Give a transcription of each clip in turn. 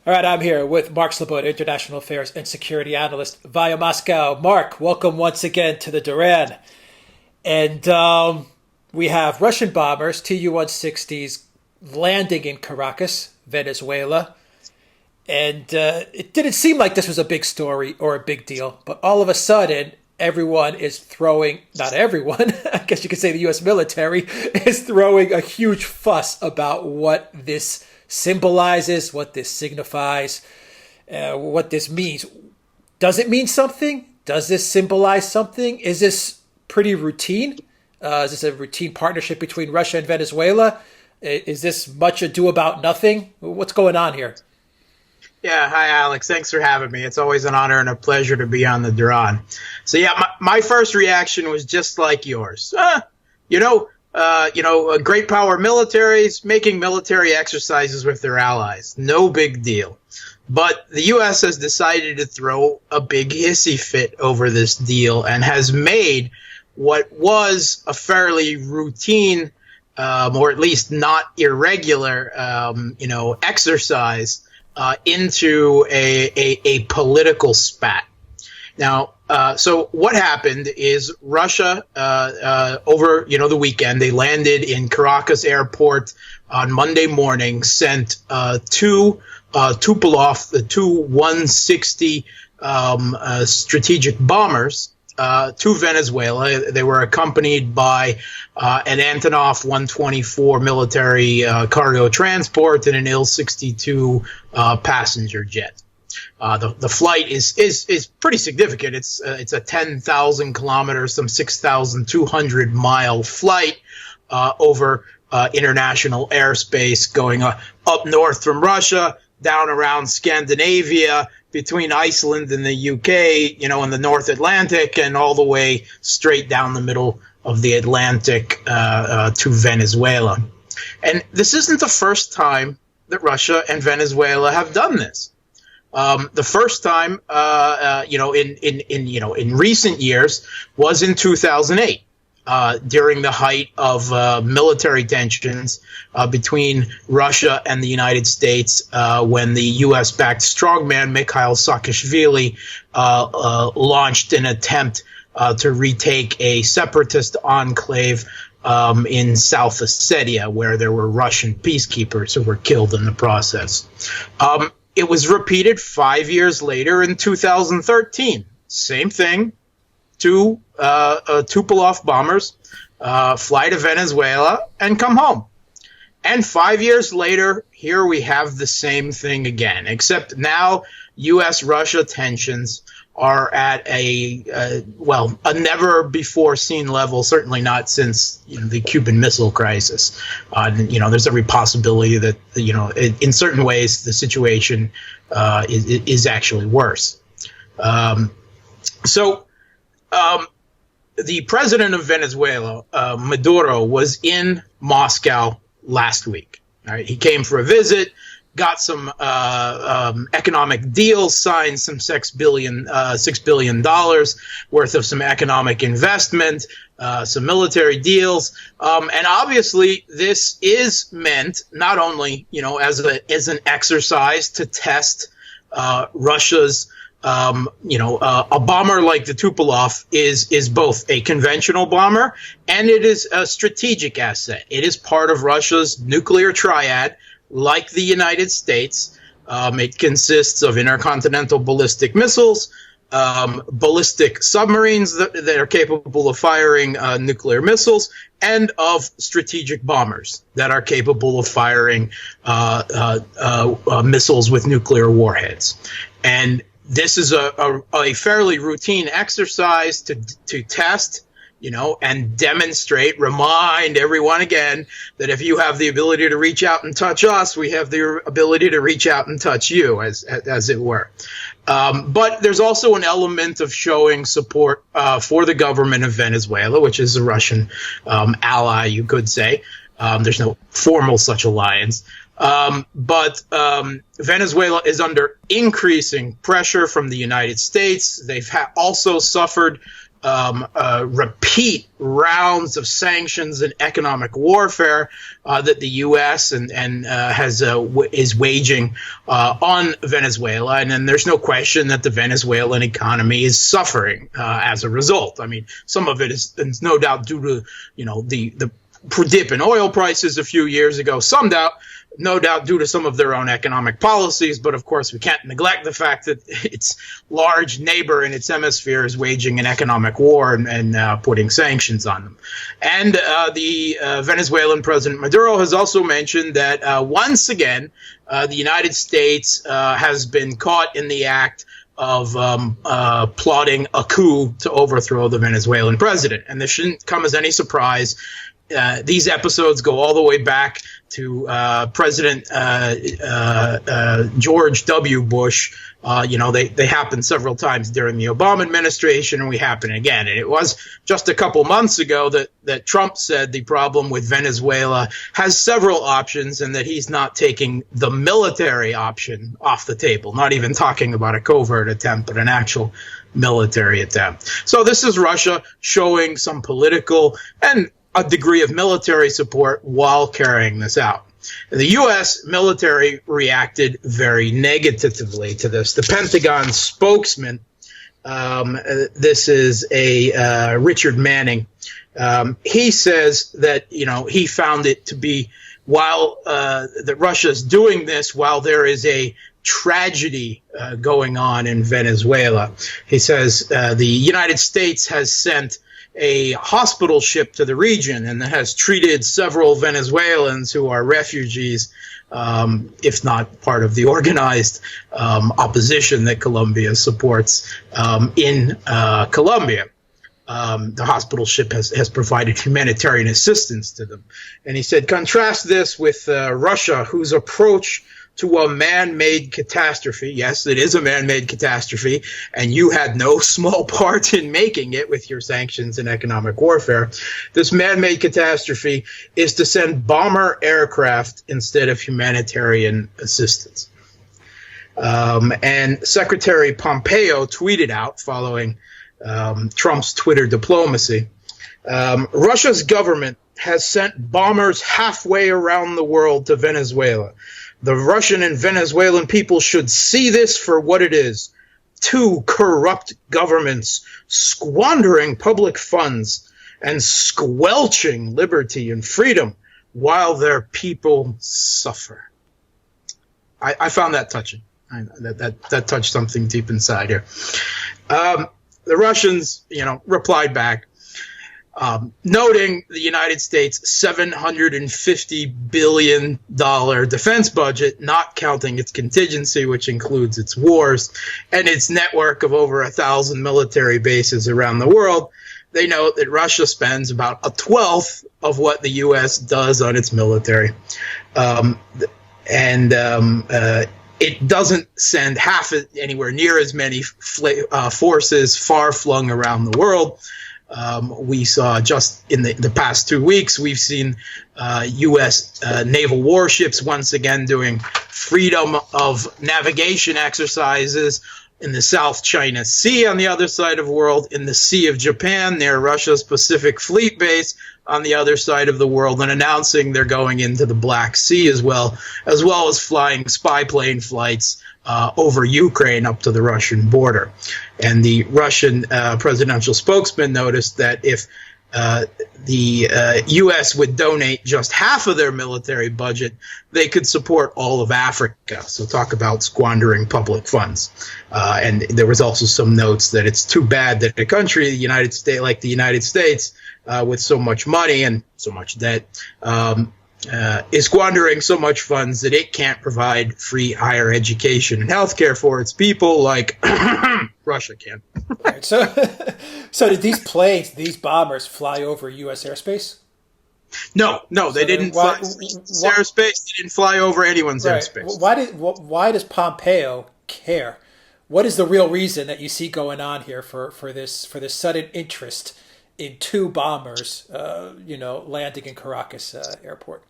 All right, I'm here with Mark Sleboda, International Affairs and Security Analyst via Moscow. Mark, welcome once again to the Duran. And we have Russian bombers, Tu-160s, landing in Caracas, Venezuela. And it didn't seem like this was a big story or a big deal, but all of a sudden, everyone is throwing, not everyone, I guess you could say the U.S. military is throwing a huge fuss about what this symbolizes, what this signifies, what this means. Does it mean something? Does this symbolize something? Is this pretty routine? Is this a routine partnership between Russia and Venezuela? Is this much ado about nothing? What's going on here? Yeah, hi Alex. Thanks for having me. It's always an honor and a pleasure to be on the Duran. So yeah, my first reaction was just like yours. Great power militaries making military exercises with their allies. No big deal. But the U.S. has decided to throw a big hissy fit over this deal and has made what was a fairly routine, or at least not irregular, exercise into a political spat. Now, so what happened is Russia, over the weekend, they landed in Caracas airport on Monday morning, sent two Tupolev, the Tu-160 strategic bombers to Venezuela. They were accompanied by an Antonov 124 military cargo transport and an Il-62 passenger jet. The flight is pretty significant. It's a 10,000 kilometers, some 6,200 mile flight over international airspace, going up north from Russia, down around Scandinavia, between Iceland and the UK, in the North Atlantic, and all the way straight down the middle of the Atlantic to Venezuela. And this isn't the first time that Russia and Venezuela have done this. The first time, in recent years, was in 2008, during the height of military tensions between Russia and the United States, when the U.S.-backed strongman Mikhail Saakashvili launched an attempt to retake a separatist enclave in South Ossetia, where there were Russian peacekeepers who were killed in the process. It was repeated 5 years later in 2013. Same thing. Two Tupolev bombers fly to Venezuela and come home. And 5 years later, here we have the same thing again, except now U.S.-Russia tensions are at a never-before-seen level, certainly not since the Cuban Missile Crisis. There's every possibility that, in certain ways, the situation is actually worse. The president of Venezuela, Maduro, was in Moscow last week. All right, he came for a visit, got some economic deals signed, some $6 billion worth of some economic investment, some military deals, and obviously this is meant not only as an exercise to test Russia's. A bomber like the Tupolev is both a conventional bomber and it is a strategic asset. It is part of Russia's nuclear triad, like the United States. It consists of intercontinental ballistic missiles, ballistic submarines that are capable of firing nuclear missiles, and of strategic bombers that are capable of firing missiles with nuclear warheads. And this is a fairly routine exercise to test, and demonstrate, remind everyone again that if you have the ability to reach out and touch us, we have the ability to reach out and touch you, as it were. But there's also an element of showing support for the government of Venezuela, which is a Russian ally, you could say. There's no formal such alliance. But Venezuela is under increasing pressure from the United States. They've also suffered repeat rounds of sanctions and economic warfare that the U.S. is waging on Venezuela, and then there's no question that the Venezuelan economy is suffering as a result. I mean, some of it is no doubt due to the dip in oil prices a few years ago. No doubt due to some of their own economic policies, but of course we can't neglect the fact that its large neighbor in its hemisphere is waging an economic war and putting sanctions on them. And the Venezuelan President Maduro has also mentioned that once again the United States has been caught in the act of plotting a coup to overthrow the Venezuelan president. And this shouldn't come as any surprise. These episodes go all the way back to President George W. Bush. They happened several times during the Obama administration, and we happen again. And it was just a couple months ago that Trump said the problem with Venezuela has several options and that he's not taking the military option off the table, not even talking about a covert attempt, but an actual military attempt. So this is Russia showing some political and a degree of military support while carrying this out. The U.S. military reacted very negatively to this. The Pentagon spokesman, this is a Richard Manning, he says that he found it to be that Russia's doing this while there is a tragedy going on in Venezuela. He says the United States has sent a hospital ship to the region and has treated several Venezuelans who are refugees, if not part of the organized opposition that Colombia supports in Colombia. The hospital ship has provided humanitarian assistance to them. And he said, contrast this with Russia, whose approach to a man-made catastrophe. Yes, it is a man-made catastrophe, and you had no small part in making it with your sanctions and economic warfare. This man-made catastrophe is to send bomber aircraft instead of humanitarian assistance. And Secretary Pompeo tweeted out, following Trump's Twitter diplomacy, Russia's government has sent bombers halfway around the world to Venezuela. The Russian and Venezuelan people should see this for what it is. Two corrupt governments squandering public funds and squelching liberty and freedom while their people suffer. I found that touching. That touched something deep inside here. The Russians, replied back, noting the United States' $750 billion defense budget, not counting its contingency, which includes its wars, and its network of over 1,000 military bases around the world. They note that Russia spends about a 1/12 of what the U.S. does on its military. It doesn't send anywhere near as many forces far-flung around the world. We saw just in the past 2 weeks, we've seen U.S. naval warships once again doing freedom of navigation exercises in the South China Sea on the other side of the world, in the Sea of Japan near Russia's Pacific Fleet base on the other side of the world, and announcing they're going into the Black Sea as well as flying spy plane flights over Ukraine up to the Russian border. And the Russian presidential spokesman noticed that if the U.S. would donate just half of their military budget, they could support all of Africa. So talk about squandering public funds. And there was also some notes that it's too bad that a country, the United States, with so much money and so much debt, is squandering so much funds that it can't provide free higher education and healthcare for its people like Russia can. Right, so did these bombers fly over U.S. airspace? No, they didn't fly airspace. They didn't fly over anyone's airspace. Why does Pompeo care? What is the real reason that you see going on here for this sudden interest in two bombers, landing in Caracas airport?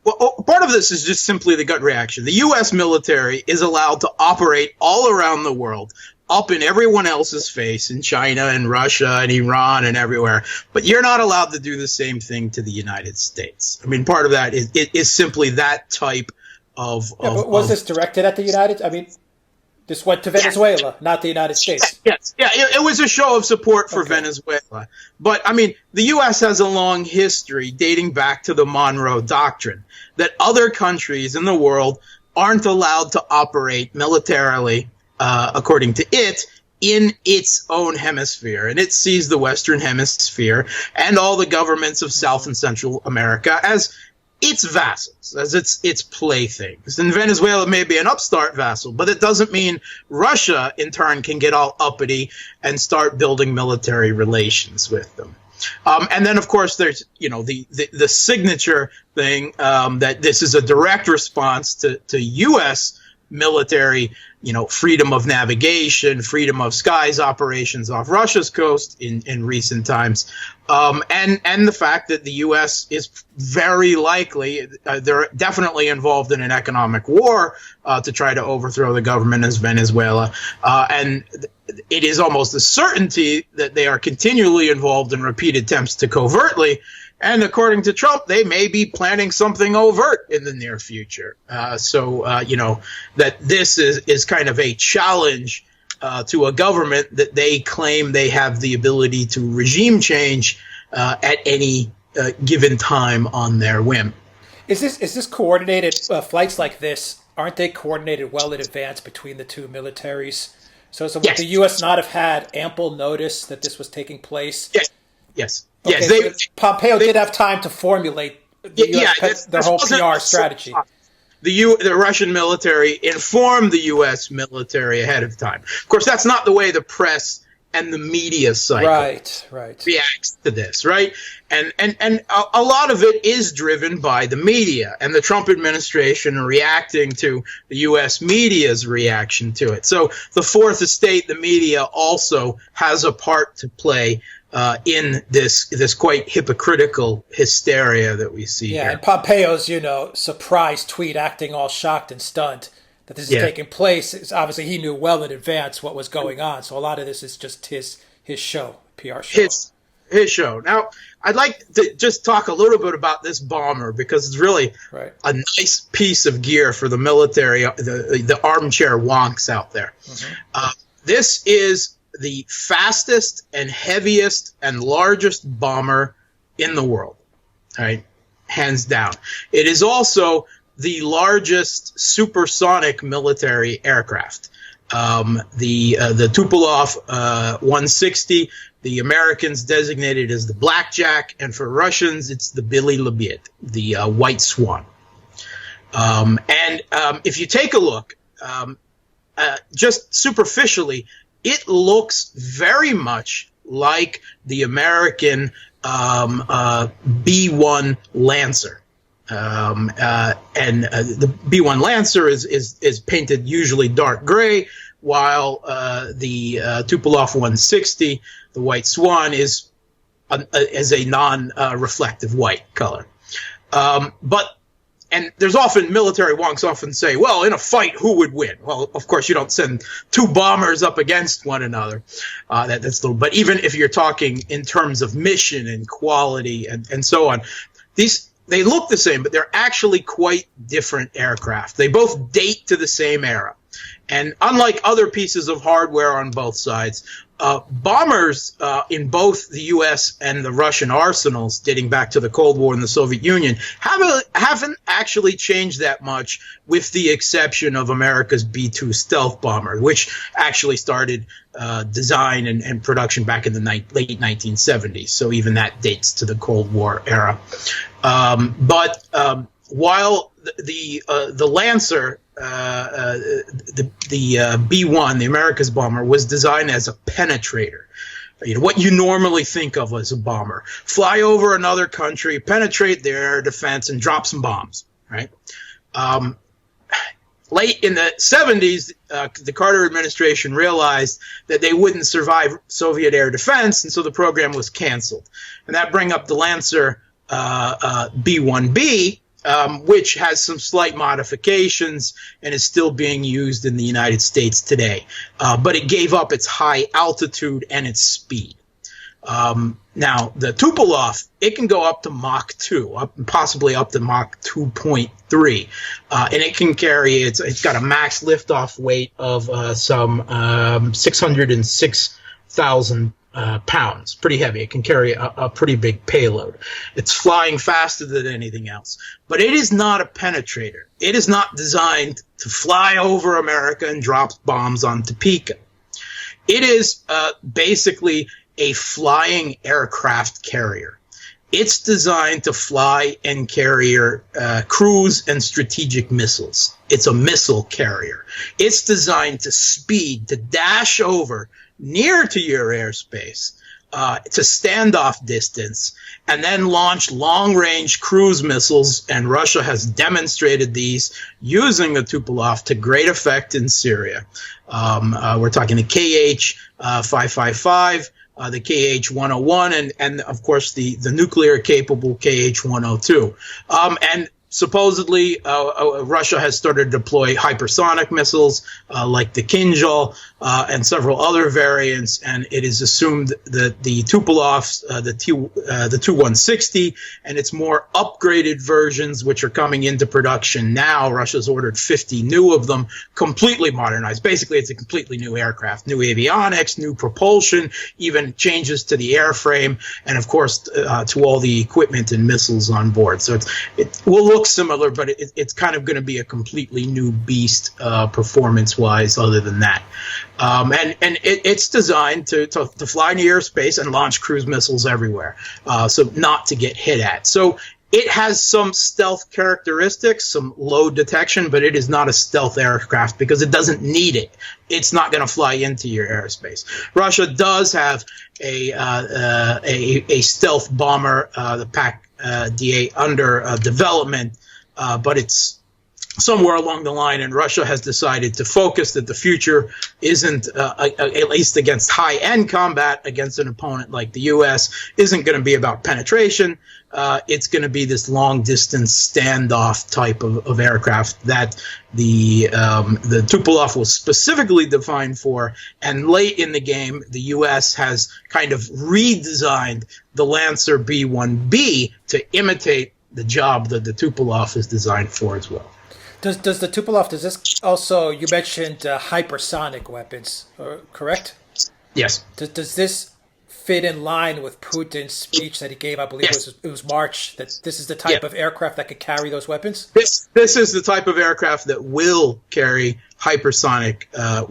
Well, part of this is just simply the gut reaction. The U.S. military is allowed to operate all around the world up in everyone else's face, in China and Russia and Iran and everywhere. But you're not allowed to do the same thing to the United States. I mean, part of that is simply that type of. But was this directed at the United? I mean, this went to Venezuela, not the United States. Yes, yeah, it was a show of support for Venezuela. But I mean, the U.S. has a long history dating back to the Monroe Doctrine that other countries in the world aren't allowed to operate militarily, according to it, in its own hemisphere. And it sees the Western Hemisphere and all the governments of South and Central America as its vassals, as its playthings. And Venezuela may be an upstart vassal, but it doesn't mean Russia, in turn, can get all uppity and start building military relations with them. And then, of course, there's, the signature thing that this is a direct response to U.S. military, freedom of navigation, freedom of skies operations off Russia's coast in recent times. And the fact that the U.S. is very likely, they're definitely involved in an economic war to try to overthrow the government of Venezuela. And it is almost a certainty that they are continually involved in repeated attempts to covertly. And according to Trump, they may be planning something overt in the near future. That this is kind of a challenge to a government that they claim they have the ability to regime change at any given time on their whim. Is this coordinated? Flights like this, aren't they coordinated well in advance between the two militaries? So would the U.S. not have had ample notice that this was taking place? Yes. Okay, Yes. So Pompeo did have time to formulate their whole PR strategy. The Russian military informed the U.S. military ahead of time. Of course, that's not the way the press and the media cycle reacts to this, right? And a lot of it is driven by the media and the Trump administration reacting to the U.S. media's reaction to it. So the fourth estate, the media, also has a part to play in this quite hypocritical hysteria that we see here. Yeah, and Pompeo's, surprise tweet acting all shocked and stunned that this is taking place. Is obviously, he knew well in advance what was going on. So a lot of this is just his show, PR show. His show. Now, I'd like to just talk a little bit about this bomber because it's really a nice piece of gear for the military, the armchair wonks out there. Mm-hmm. This is the fastest and heaviest and largest bomber in the world, right? Hands down. It is also the largest supersonic military aircraft. The Tupolev 160, the Americans designated as the Blackjack, and for Russians, it's the Billy Lebed, the White Swan. If you take a look, just superficially, it looks very much like the American B-1 Lancer. The B-1 Lancer is painted usually dark gray, while the Tupolev 160, the White Swan, is a non-reflective white color. And there's often military wonks often say, well, in a fight, who would win? Well, of course, you don't send two bombers up against one another. But even if you're talking in terms of mission and quality and so on, they look the same, but they're actually quite different aircraft. They both date to the same era. And unlike other pieces of hardware on both sides, bombers in both the U.S. and the Russian arsenals, dating back to the Cold War and the Soviet Union, haven't actually changed that much, with the exception of America's B-2 stealth bomber, which actually started design and production back in the late 1970s. So even that dates to the Cold War era. While the Lancer, the B-1, the America's bomber, was designed as a penetrator. What you normally think of as a bomber. Fly over another country, penetrate their air defense, and drop some bombs, right? Late in the 70s, the Carter administration realized that they wouldn't survive Soviet air defense, and so the program was canceled. And that bring up the Lancer B-1B, which has some slight modifications and is still being used in the United States today. But it gave up its high altitude and its speed. Now, the Tupolev, it can go up to Mach 2, possibly up to Mach 2.3, and it can carry, it's got a max liftoff weight of some 606,000 pounds, pretty heavy. It can carry a pretty big payload. It's flying faster than anything else. But it is not a penetrator. It is not designed to fly over America and drop bombs on Topeka. It is basically a flying aircraft carrier. It's designed to fly and carry cruise and strategic missiles. It's a missile carrier. It's designed to speed, to dash over near to your airspace, to standoff distance, and then launch long-range cruise missiles. And Russia has demonstrated these using the Tupolev to great effect in Syria. We're talking the KH-555, the KH-101, and of course the nuclear-capable KH-102. And supposedly, Russia has started to deploy hypersonic missiles like the Kinjal and several other variants, and it is assumed that the Tupolev, the Tu-160, and its more upgraded versions, which are coming into production now. Russia's ordered 50 new of them, completely modernized. Basically, it's a completely new aircraft, new avionics, new propulsion, even changes to the airframe, and of course to all the equipment and missiles on board. So it will look similar, but it's kind of going to be a completely new beast performance-wise other than that. And it's designed to fly in the airspace and launch cruise missiles everywhere, so not to get hit at. So it has some stealth characteristics, some low detection, but it is not a stealth aircraft because it doesn't need it. It's not going to fly into your airspace. Russia does have a stealth bomber, the PAK-D8, under development, but it's somewhere along the line, and Russia has decided to focus that the future isn't, at least against high-end combat against an opponent like the U.S., isn't going to be about penetration. It's going to be this long-distance standoff type of aircraft that the Tupolev was specifically defined for. And late in the game, the U.S. has kind of redesigned the Lancer B-1B to imitate the job that the Tupolev is designed for as well. Does the Tupolev, does this also, you mentioned hypersonic weapons, correct? Yes. Does this fit in line with Putin's speech that he gave, I believe Yes. it was March, that this is the type of aircraft that could carry those weapons? This is the type of aircraft that will carry hypersonic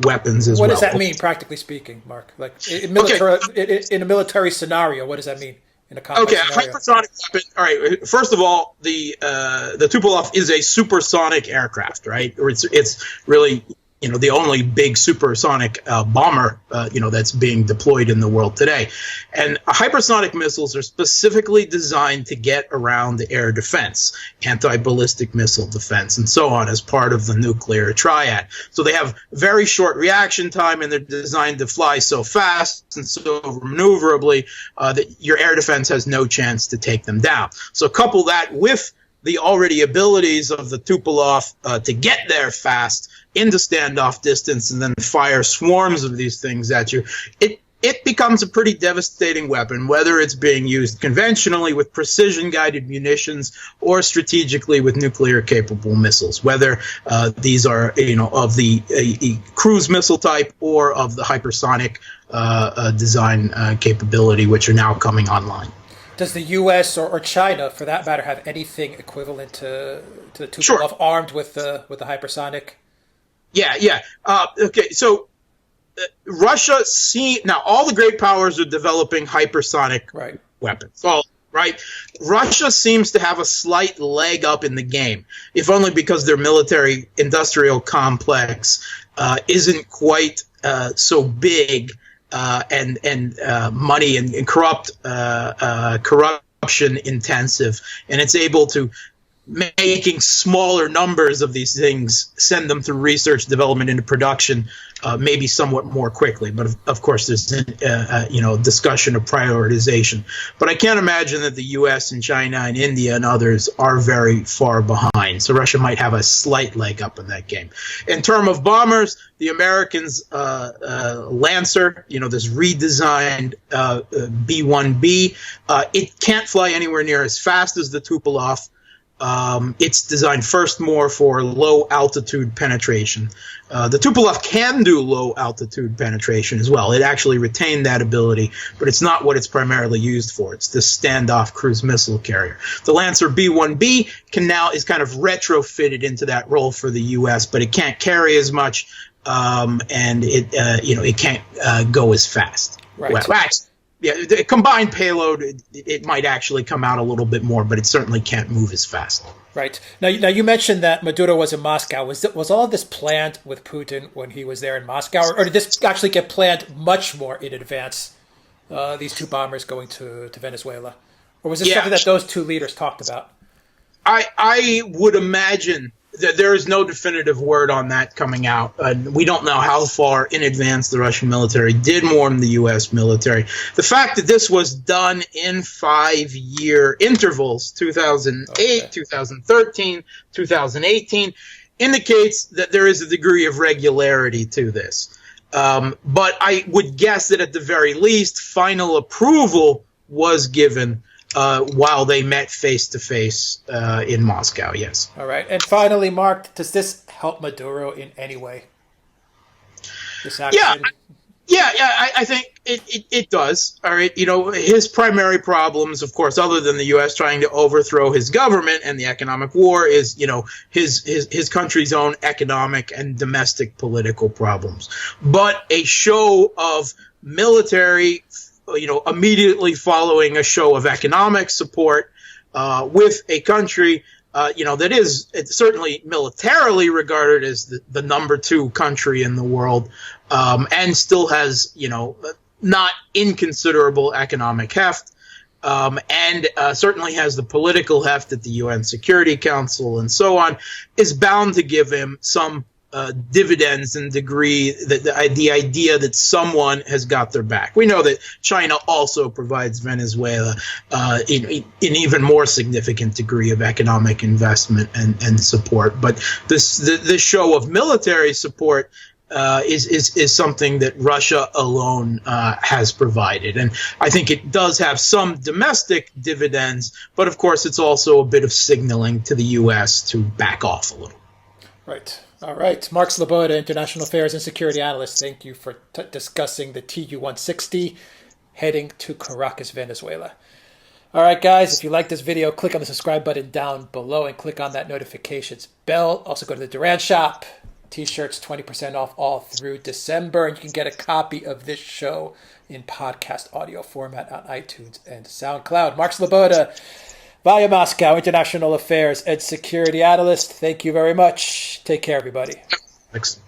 weapons as well. What does that mean, practically speaking, Mark? Like in a military scenario, what does that mean? In a combat scenario? Hypersonic weapon. All right. First of all, the Tupolev is a supersonic aircraft, right? Or it's really the only big supersonic bomber that's being deployed in the world today. And hypersonic missiles are specifically designed to get around the air defense, anti-ballistic missile defense, and so on as part of the nuclear triad. So they have very short reaction time, and they're designed to fly so fast and so maneuverably that your air defense has no chance to take them down. So couple that with the already abilities of the Tupolev to get there fast into standoff distance and then fire swarms of these things at you, it becomes a pretty devastating weapon, whether it's being used conventionally with precision-guided munitions or strategically with nuclear-capable missiles, whether these are of the cruise missile type or of the hypersonic design capability, which are now coming online. Does the U.S. or China, for that matter, have anything equivalent to the Tupolev armed with the hypersonic? Yeah. Okay, so Russia now all the great powers are developing hypersonic weapons. All right. Russia seems to have a slight leg up in the game, if only because their military industrial complex isn't quite so big and money and corruption intensive, and it's able to making smaller numbers of these things, send them through research, development into production, maybe somewhat more quickly. But of course, there's discussion of prioritization. But I can't imagine that the U.S. and China and India and others are very far behind. So Russia might have a slight leg up in that game. In terms of bombers, the Americans' Lancer, this redesigned B-1B, it can't fly anywhere near as fast as the Tupolev. It's designed first more for low altitude penetration. The Tupolev can do low altitude penetration as well. It actually retained that ability, but it's not what it's primarily used for. It's the standoff cruise missile carrier. The Lancer B-1B is kind of retrofitted into that role for the U.S., but it can't carry as much, and it can't go as fast. Right. Well, the combined payload, it might actually come out a little bit more, but it certainly can't move as fast. Right. Now you mentioned that Maduro was in Moscow. Was all of this planned with Putin when he was there in Moscow, or did this actually get planned much more in advance, these two bombers going to Venezuela? Or was this something that those two leaders talked about? I would imagine that there is no definitive word on that coming out. We don't know how far in advance the Russian military did warn the U.S. military. The fact that this was done in 5-year intervals, 2008, 2013, 2018, indicates that there is a degree of regularity to this. But I would guess that at the very least, final approval was given while they met face-to-face in Moscow, yes. All right. And finally, Mark, does this help Maduro in any way? This action? I think it does. All right. His primary problems, of course, other than the U.S. trying to overthrow his government and the economic war, is, his country's own economic and domestic political problems. But a show of military immediately following a show of economic support with a country, that is certainly militarily regarded as the number 2 country in the world, and still has, not inconsiderable economic heft, and certainly has the political heft at the UN Security Council and so on, is bound to give him some dividends and degree that the idea that someone has got their back. We know that China also provides Venezuela in even more significant degree of economic investment and support. But this show of military support is something that Russia alone has provided. And I think it does have some domestic dividends, but of course it's also a bit of signaling to the U.S. to back off a little. Right. All right. Mark Sleboda, International Affairs and Security Analyst. Thank you for discussing the Tu-160 heading to Caracas, Venezuela. All right, guys, if you like this video, click on the subscribe button down below and click on that notifications bell. Also go to the Duran shop. T-shirts 20% off all through December. And you can get a copy of this show in podcast audio format on iTunes and Soundcloud. Mark Sleboda, via Moscow, International Affairs and Security Analyst. Thank you very much. Take care, everybody. Thanks.